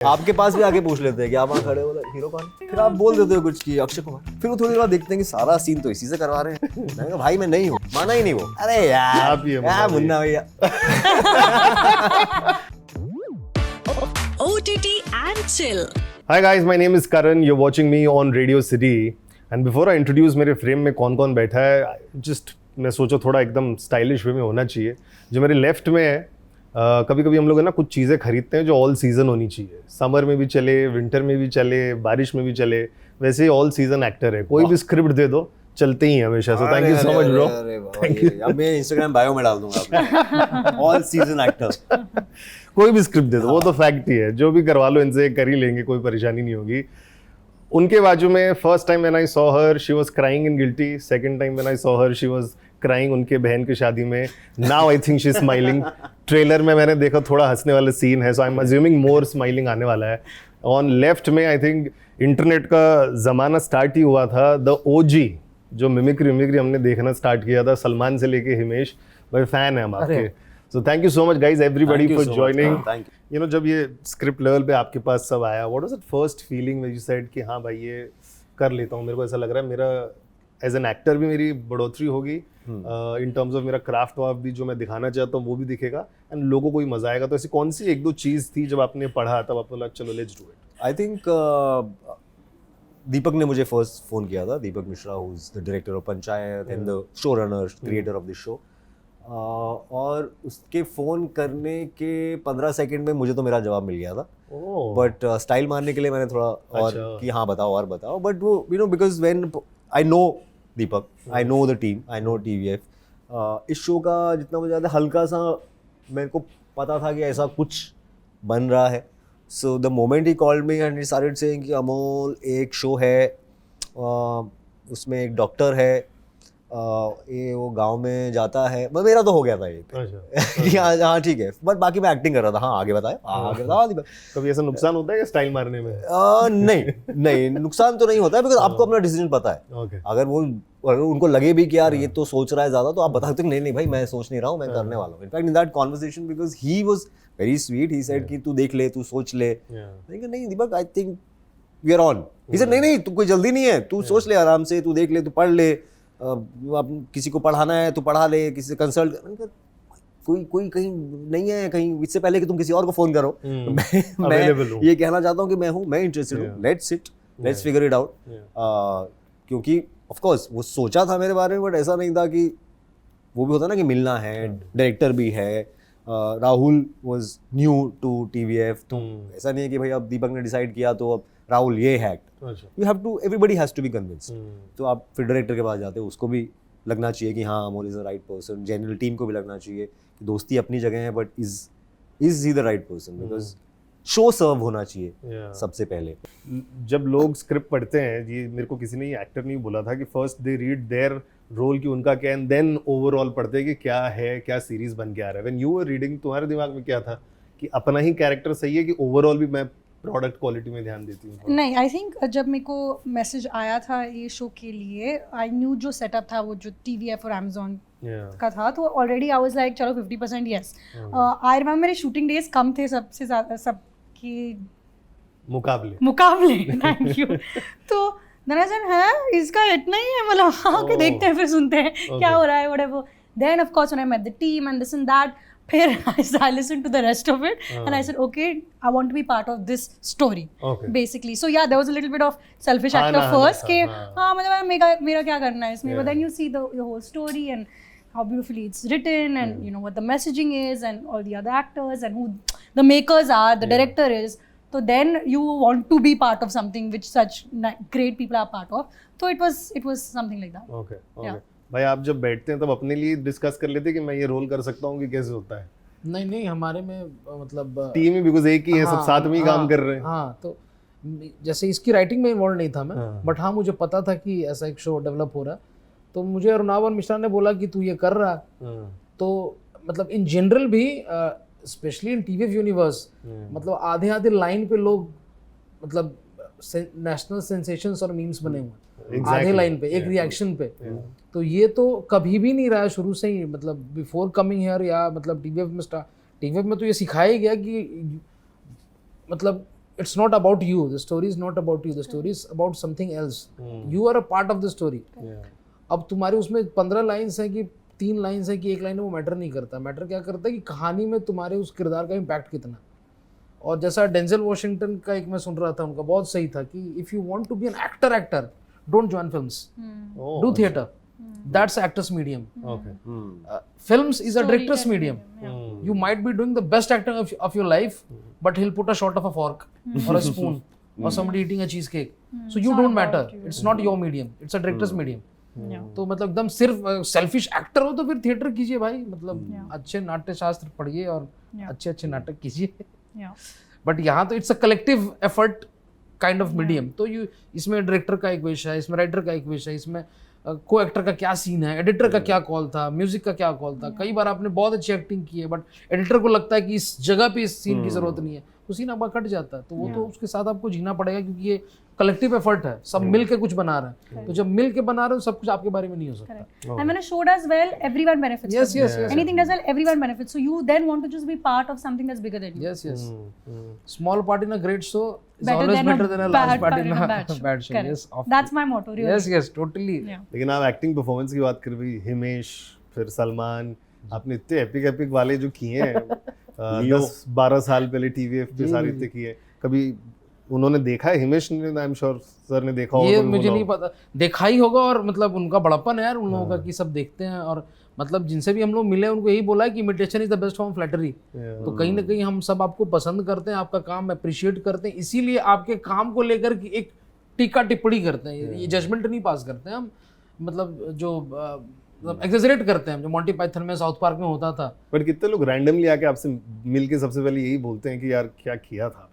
आपके पास भी आके पूछ लेते हैं कि आप वहाँ खड़े हो हीरो कौन, फिर आप बोल देते हो कुछ कि अक्षय कुमार, फिर वो थोड़ी देर बाद देखते हैं कि सारा सीन तो इसी से करवा रहे हैं। मैंने कहा भाई मैं नहीं हूँ, माना ही नहीं वो। अरे यार यार मुन्ना भैया। OTT and chill. Hi guys, my name is Karan. You're watching me on Radio City. And before I introduce मेरे फ्रेम में कौन कौन बैठा है, just मैं सोचा थोड़ा एकदम स्टाइलिश वे में होना चाहिए। जो मेरे लेफ्ट में है, कभी कभी हम लोग है ना कुछ चीज़ें खरीदते हैं जो ऑल सीजन होनी चाहिए, समर में भी चले, विंटर में भी चले, बारिश में भी चले, वैसे ही ऑल सीजन एक्टर है। कोई भी स्क्रिप्ट दे दो चलते ही हमेशा। So thank you so much bro, thank you. अब मैं इंस्टाग्राम बायो में डाल दूंगा ऑल सीजन एक्टर। कोई भी स्क्रिप्ट दे दो, वो तो फैक्ट ही है। जो भी करवा लो इनसे कर ही लेंगे, कोई परेशानी नहीं होगी। उनके बाजू में first time when I saw her she was crying in guilty, second time when I saw her she was crying उनके बहन की शादी में। Now I think she is smiling. Trailer में मैंने देखा थोड़ा हंसने वाला सीन है, so I am assuming more smiling आने वाला है। ऑन लेफ्ट में आई थिंक इंटरनेट का ज़माना स्टार्ट ही हुआ था, द ओजी जो मिमिक्री हमने देखना स्टार्ट किया था, सलमान से लेके हिमेश भाई फैन है हम आपके। So thank you so much guys everybody for joining. You know जब ये स्क्रिप्ट लेवल पे आपके पास सब आया, what was that first feeling when you said कि हाँ भाई ये कर लेता हूँ, मेरे को ऐसा लग रहा है मेरा एज एन एक्टर भी मेरी बढ़ोतरी होगी, इन टर्म्स ऑफ मेरा क्राफ्ट वाफ भी जो मैं दिखाना चाहता हूँ वो भी दिखेगा एंड लोगों को भी मजा आएगा। तो ऐसी कौन सी एक दो चीज़ थी जब आपने पढ़ा तब आपको लगा चलो let's do it? I think Deepak ने मुझे फर्स्ट फोन किया था, Deepak Mishra who is the director of Panchayat and the showrunner, creator of the show. और उसके फ़ोन करने के 15 सेकंड में मुझे तो मेरा जवाब मिल गया था, बट स्टाइल मारने के लिए मैंने थोड़ा और कि हाँ बताओ और बताओ। बट वो you know because when I know Deepak, I know the team, I know TVF, इस शो का जितना मुझे याद है हल्का सा मेरे को पता था कि ऐसा कुछ बन रहा है। So the moment he called me and he started saying कि अमोल एक शो है, उसमें एक डॉक्टर है, ये वो गांव में जाता है। मेरा तो हो गया था ये हाँ ठीक है, बट बाकी मैं एक्टिंग कर रहा था। हाँ आगे बताए, आगे बताओ। कभी ऐसा नुकसान होता है क्या स्टाइल मारने में? नहीं नुकसान तो नहीं होता है, बिकॉज आपको अपना डिसीजन पता है। अगर उनको लगे भी कि यार ये तो सोच रहा है ज्यादा, तो आप बता सकते नहीं भाई मैं सोच नहीं रहा हूँ, मैं करने वाला हूँ। In fact in that conversation because he was very sweet, he said कि तू देख ले, तू सोच ले। नहीं Deepak I think we are on. He said नहीं तू कोई जल्दी नहीं है, तू सोच ले आराम से, तू देख ले, तू पढ़ ले, आप किसी को पढ़ाना है तो पढ़ा ले, किसी से कंसल्ट, कोई कहीं नहीं है कहीं, इससे पहले कि तुम किसी और को फोन करो मैं ये कहना चाहता हूँ कि मैं इंटरेस्टेड हूँ, let's sit, let's figure it out. क्योंकि ऑफ कोर्स वो सोचा था मेरे बारे में, बट ऐसा नहीं था कि वो भी होता ना कि मिलना है, डायरेक्टर भी है। Rahul was new to TVF, तो ऐसा नहीं है कि भाई अब दीपक ने डिसाइड किया तो अब राहुल ये है। You have to, everybody has to be convinced. तो आप फिर डायरेक्टर के पास जाते हो, उसको भी लगना चाहिए कि हाँ Amol is the right person. General team को भी लगना चाहिए कि दोस्ती अपनी जगह है, but is he the right person, because show serve होना चाहिए सबसे पहले। जब लोग स्क्रिप्ट पढ़ते हैं, ये मेरे को किसी ने एक्टर नहीं बोला था कि first they read their role की उनका क्या, एंड देन ओवरऑल पढ़ते हैं कि क्या है, क्या सीरीज बन के आ रहा है। व्हेन यू वर रीडिंग तुम्हारे दिमाग में क्या था कि अपना ही कैरेक्टर सही है कि ओवरऑल भी मैं प्रोडक्ट क्वालिटी में ध्यान देती हूँ? नहीं, आई थिंक जब मेरे को मैसेज आया था ये शो के लिए, आई न्यू जो सेटअप था वो जो TVF और Amazon का था, तो ऑलरेडी आई वाज लाइक चलो 50% यस। आई रिमेंबर मेरे शूटिंग डेज कम थे सबसे ज़्यादा सबके मुकाबले थैंक यू। तो दरअसल है इसका इतना ही है, मतलब हाँ के देखते हैं फिर सुनते हैं क्या हो रहा है whatever. Then of course when I met the team and this and that, फिर I listened to the rest of it and I said, okay, I want to be part of this story, basically. So yeah, there was a little bit of selfish act of first कि हाँ मतलब मेरा क्या करना है इसमें, but then you see the whole story and how beautifully it's written and you know what the messaging is and all the other actors and who the makers are, the director is. So then you want to be part of something which such great people are part of. So it was something like that. Okay. Yeah. भाई आप जब बैठते हैं तब अपने लिए discuss कर लेते हैं कि मैं ये रोल कर सकता हूँ कि कैसे होता है? नहीं हमारे में मतलब टीम ही बिकॉज एक ही है, सब साथ में ही काम कर रहे हैं। हाँ, तो जैसे इसकी राइटिंग में इन्वॉल्व नहीं था मैं, बट हाँ मुझे पता था कि ऐसा एक शो डेवलप हो रहा है। तो मुझे अरुणावन मिश्रा ने बोला कि तू ये कर रहा है, तो मतलब इन जनरल भी स्पेशली इन TVF यूनिवर्स, मतलब आधे लाइन पे लोग मतलब नेशनल सेंसेशंस और मीम्स बने हुए आधे लाइन पे, एक रिएक्शन पे। तो ये तो कभी भी नहीं रहा है शुरू से ही, मतलब बिफोर कमिंग हियर या मतलब TVF में तो ये सिखाया गया कि मतलब it's not about you. The story is not about you. The story is about something else. You are a part of the story. अब तुम्हारे उसमें 15 लाइन्स है कि 3 लाइन्स है कि 1 लाइन है, वो मैटर नहीं करता. मैटर क्या करता है कि कहानी में तुम्हारे उस किरदार का इम्पैक्ट कितना. और जैसा डेंजल वॉशिंगटन का एक मैं सुन रहा था, उनका बहुत सही था कि if you want to be an actor don't join films, do theatre. That's actor's medium. Okay. Films is a director's medium. You might be doing the best acting of your life, but he'll put a shot of a fork or a spoon or somebody eating a cheesecake. So you don't matter. It's not your medium. It's a director's medium. तो मतलब एकदम सिर्फ selfish actor हो तो फिर theatre कीजिए भाई. मतलब अच्छे नाट्य शास्त्र पढ़िए और अच्छे अच्छे नाटक कीजिए. बट यहाँ तो it's a collective effort kind of medium. तो यू इसमें डायरेक्टर का एक विषय है, इसमें राइटर का एक विषय है, इसमें को एक्टर का क्या सीन है, एडिटर का क्या कॉल था, म्यूजिक का क्या कॉल था. कई बार आपने बहुत अच्छी एक्टिंग की है बट एडिटर को लगता है कि इस जगह पे इस सीन की जरूरत नहीं है, तो सीन आपका कट जाता है. तो वो तो उसके साथ आपको जीना पड़ेगा क्योंकि ये कलेक्टिव एफर्ट है. सब मिल के कुछ बना रहे हैं. तो जब मिल के बना रहे हो सब कुछ आपके बारे में नहीं हो सकता. And when a show does well, everyone benefits. Yes, from it. yes. Anything does well, everyone benefits. So you then want to just be part of something that's bigger than you. Yes. Small part in a great show is Better always than better than a large part in a bad show. bad show. Correct. Yes, That's my motto. Really. Yes, totally. Yeah. लेकिन आप acting performance की बात कर रही, हिमेश फिर सलमान, आपने इतने epic वाले जो किए हैं 10-12 साल पहले टीवीएफ पे सारे इतने किए. कभी उन्होंने देखा है हिमेश ने, आई एम श्योर सर ने देखा होगा. ये मुझे नहीं पता, देखा ही होगा. और मतलब उनका बड़प्पन है यार उन लोगों का कि सब देखते हैं. और मतलब जिनसे भी हम लोग मिले उनको यही बोला है कि imitation is the best form flattery. तो कहीं ना कहीं हम सब आपको पसंद करते हैं, आपका काम अप्रिशिएट करते हैं, इसीलिए आपके काम को लेकर एक टीका टिप्पणी करते हैं. ये जजमेंट नहीं पास करते हैं हम. मतलब जो एक्सेजरेट करते हैं, जो मॉन्टी पाइथन में साउथ पार्क में होता था. बट कितने लोग रैंडमली आके आपसे मिल के सबसे पहले यही बोलते हैं कि यार क्या किया था आपने.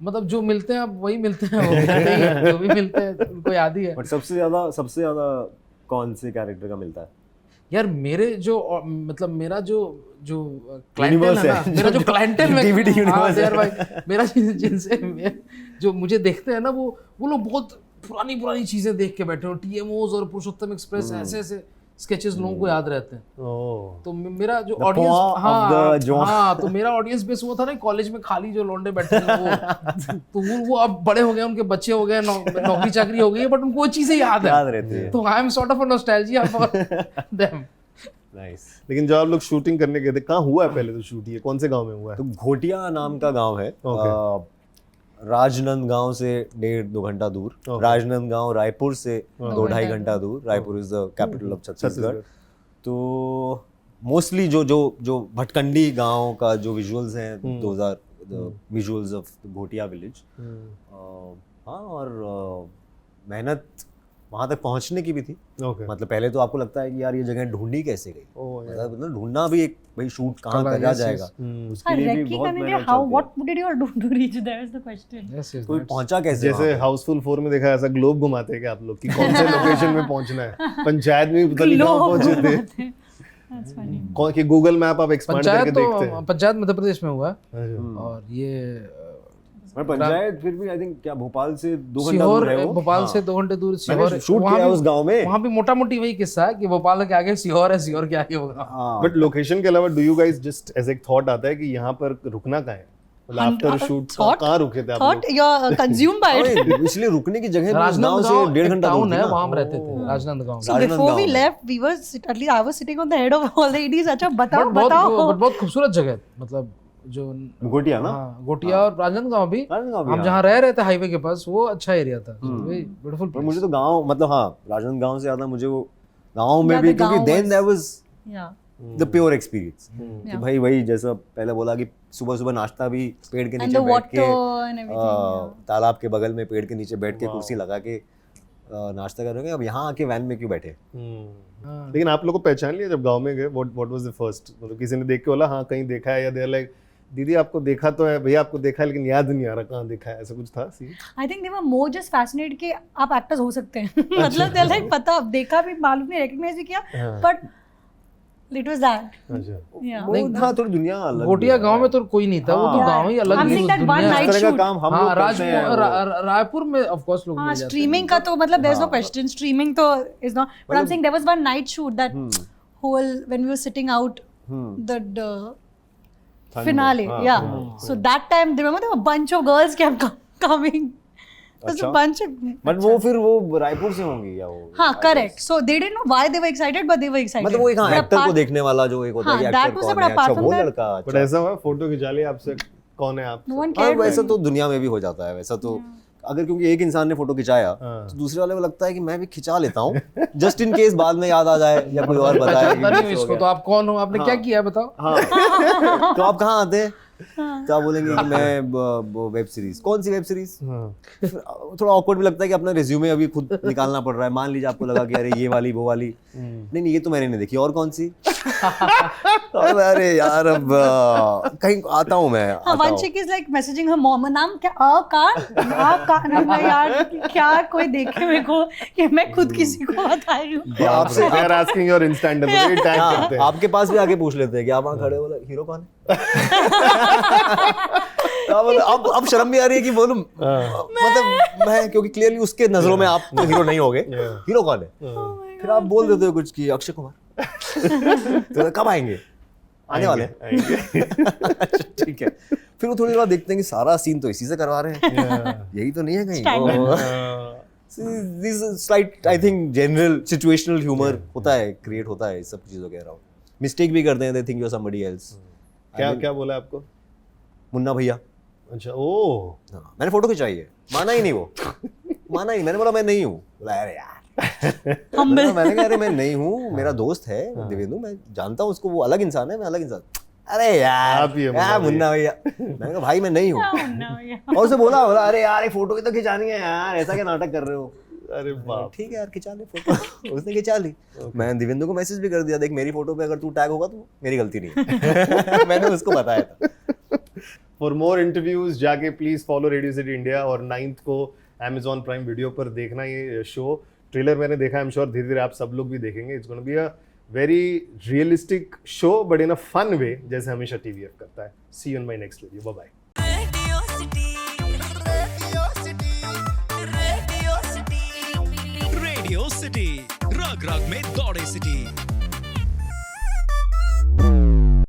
मतलब जो मिलते हैं अब वही मिलते हैं, वो मिलते ही हैं, जो भी मिलते हैं उनको याद ही है. बट सबसे ज्यादा कौन से कैरेक्टर का मिलता है? यार मेरे जो मतलब मेरा जो क्लाइंटेल है ना, मेरा जो क्लाइंटेल में DVD यूनिवर्स यार भाई मेरा जिनसे जो मुझे देखते हैं ना वो लोग बहुत पुरानी चीजें देख के बैठे हो. TMOs और पुरुषोत्तम एक्सप्रेस ऐसे स्केचेस लोगों को याद रहते हैं. तो मेरा जो ऑडियंस तो मेरा ऑडियंस बेस वो था ना कॉलेज में खाली जो लौंडे बैठे हैं वो वो अब बड़े हो गए, उनके बच्चे हो गए, नौकरी चाकरी हो गई है, बट उनको वो चीजें याद रहती है. तो I am sort of a nostalgia for them. Nice. लेकिन जब आप लोग शूटिंग करने गए थे, कहाँ हुआ है पहले तो शूट? ये कौन से गांव में हुआ है? तो घोटिया नाम का गांव है, राजनंदगांव से 1.5-2 घंटा दूर. राजनंदगांव रायपुर से 2-2.5 घंटा दूर. Raipur is the capital of Chhattisgarh. तो मोस्टली जो भटकंडी गांव का जो विजुअल्स हैं, विजुअल्स ऑफ घोटिया विलेज. हाँ, और मेहनत वहाँ तक पहुँचने की भी थी. मतलब पहले तो आपको लगता है कि यार ये जगह ढूंढी कैसे गई. मतलब ढूंढना भी एक भाई शूट कहाँ करा जाएगा, उसके लिए भी बहुत मेहनत चलती है. What did you do to reach there is the question. कोई पहुंचा कैसे? जैसे हाउसफुल 4 में देखा ऐसा ग्लोब घुमाते हैं क्या आप लोग कि कौन से लोकेशन में पहुंचना है? पंचायत में भी पता नहीं कहाँ पहुंचे थे. That's funny. कौन कि गूगल मैप आप एक्सपांड करके देखते हैं. पंचायत मध्य प्रदेश में हुआ है. और ये पंचायत फिर भी आई थिंक क्या भोपाल से 2 घंटा दूर है वो. भोपाल से 2 घंटे दूर सीहोर. शूट किया उस गांव में. वहाँ भी मोटा मोटी वही किस्सा है कि भोपाल के आगे सीहोर है, सीहोर के आगे होगा. बट लोकेशन के अलावा do you guys just as एक थॉट आता है कि यहाँ पर रुकना कहाँ है? आफ्टर शूट कहाँ रुके थे आप लोग? Thought you're consumed by it. इसलिए रुकने की जगह राजनांदगांव से 1.5 घंटा दूर टाउन है, वहाँ हम रहते थे. Rajnandgaon. So before we left, we were at least I was sitting on the head of all the EDs. अच्छा बताओ. बहुत खूबसूरत जगह. मतलब जो घोटिया ना, घोटिया और राजनांदगांव भी हम जहाँ रह रहे थे हाईवे के पास, वो अच्छा एरिया था. ब्यूटीफुल. पर मुझे तो गांव मतलब राजनांदगांव से ज्यादा मुझे वो गांव में भी, क्योंकि then there was the pure experience. कि भाई वही जैसा पहले बोला कि सुबह नाश्ता भी पेड़ के नीचे बैठ के, तालाब के बगल में पेड़ के नीचे बैठ के कुर्सी लगा के नाश्ता कर रहे हैं. अब यहाँ आके वैन में क्यों बैठे? लेकिन आप लोग को पहचान लिया जब गांव में गए? व्हाट वाज द फर्स्ट, मतलब किसी ने देख के बोला हाँ कहीं देखा है, या देयर लाइक दीदी आपको देखा तो है, भैया आपको देखा है लेकिन याद नहीं आ रहा कहाँ देखा है, ऐसा कुछ था? I think they were more just fascinated कि आप एक्टर्स हो सकते हैं. मतलब दे लाइक पता देखा भी, मालूम नहीं, रिकॉग्नाइज भी किया, बट इट वाज दैट. अच्छा. नहीं था, थोड़ी दुनिया अलग. घोटिया गांव में तो कोई नहीं था, वो तो गांव ही अलग I'm saying that one night shoot. काम हम लोग करते हैं. रायपुर में ऑफ कोर्स लोग मिल जाते हैं. स्ट्रीमिंग का तो मतलब there is no question, streaming तो is not, but I am saying there was one night shoot that whole when we were sitting out the finale. Yeah. So that time, remember there were a bunch of girls kept coming. There's a bunch of. But वो फिर वो रायपुर से होंगी या वो हाँ, correct. So they didn't know why they were excited, but they were excited. मतलब वो एक But एक्टर को apart- देखने वाला जो एक होता है हाँ, कि that एक्टर was कौन but है, apart अच्छा from वो that- लड़का बट ऐसा हुआ फोटो खिंचा लिया आपसे, कौन है आप? No one हाँ cared. वैसा तो दुनिया में भी हो जाता है वैसा तो अगर क्योंकि एक इंसान ने फोटो खिंचाया तो दूसरे वाले को लगता है कि मैं भी खिंचा लेता हूँ जस्ट इन केस बाद में याद आ जाए या कोई और बताए पता नहीं इसको, तो आप कौन हो, आपने क्या किया है बताओ। हाँ तो आप कहाँ आते हैं तो आप बोलेंगे कि मैं वेब सीरीज, कौन सी वेब सीरीज? थोड़ा ऑकवर्ड भी लगता है कि अपना रिज्यूमे अभी खुद निकालना पड़ रहा है। मान लीजिए आपको लगा कि अरे ये वाली वो वाली, नहीं ये तो मैंने नहीं देखी, और कौन सी? अरे यार अब कहीं आता हूँ मैं, हाँ, one chick is like messaging her mom, नाम क्या? आकान मैं यार क्या कोई देखे मेरे को कि मैं खुद किसी को बता रही हूँ। आपसे They are asking your Insta handle, ये tag हाँ, करते हैं। आपके पास भी आके पूछ लेते हैं कि आप वहाँ खड़े हो, बोला हीरो कौन है? अब शर्म भी आ रही है कि बोलूं मतलब मैं, क्योंकि क्लियरली उसके नजरों में आप तो हीरो नहीं होगे, हीरो कौन है? फिर आप बोल देते हो कुछ कि अक्षय कुमार। तो कब आएंगे? आने वाले ठीक है। फिर वो थोड़ी देर बाद देखते हैं कि सारा सीन तो इसी से करवा रहे हैं, यही तो नहीं है कहीं। This slight I think general situational humour होता है, क्रिएट होता है इस सब चीजों के अराउंड। मिस्टेक भी करते हैं, they think you are somebody else. क्या बोला आपको? मुन्ना भैया। अच्छा, ओ हाँ, मैंने फोटो खिंचाई है, माना ही नहीं वो, माना ही। मैंने बोला मैं नहीं हूँ, बोला अरे यार मैंने कहा अरे मैं नहीं हूँ, मेरा दोस्त है दिवेंदु, मैं जानता हूँ उसको, वो अलग इंसान है, मैं अलग इंसान। अरे यार आप ही है मुन्ना भैया। मैंने कहा भाई मैं नहीं हूँ। और उसे बोला अरे यार ये फोटो की तो खिंचानी है यार, ऐसा क्या नाटक कर रहे हो? अरे बाप, ठीक है यार खिंचा ले फोटो। उसने खिंचा ली। मैं दिवेंदु को मैसेज भी कर दिया, देख मेरी फोटो पे अगर तू टैग होगा तो मेरी गलती नहीं है। मैंने उसको बताया था। फॉर मोर इंटरव्यूज जाके please follow radio city India, और 9th को Amazon प्राइम वीडियो पर देखना ये शो। ट्रेलर मैंने देखा, आई एम श्योर धीरे धीरे आप सब लोग भी देखेंगे। It's gonna be a very realistic show but in a fun way, जैसे हमेशा TVF करता है। See you in my next video, bye bye. Radio city रग रग में दौड़े सिटी।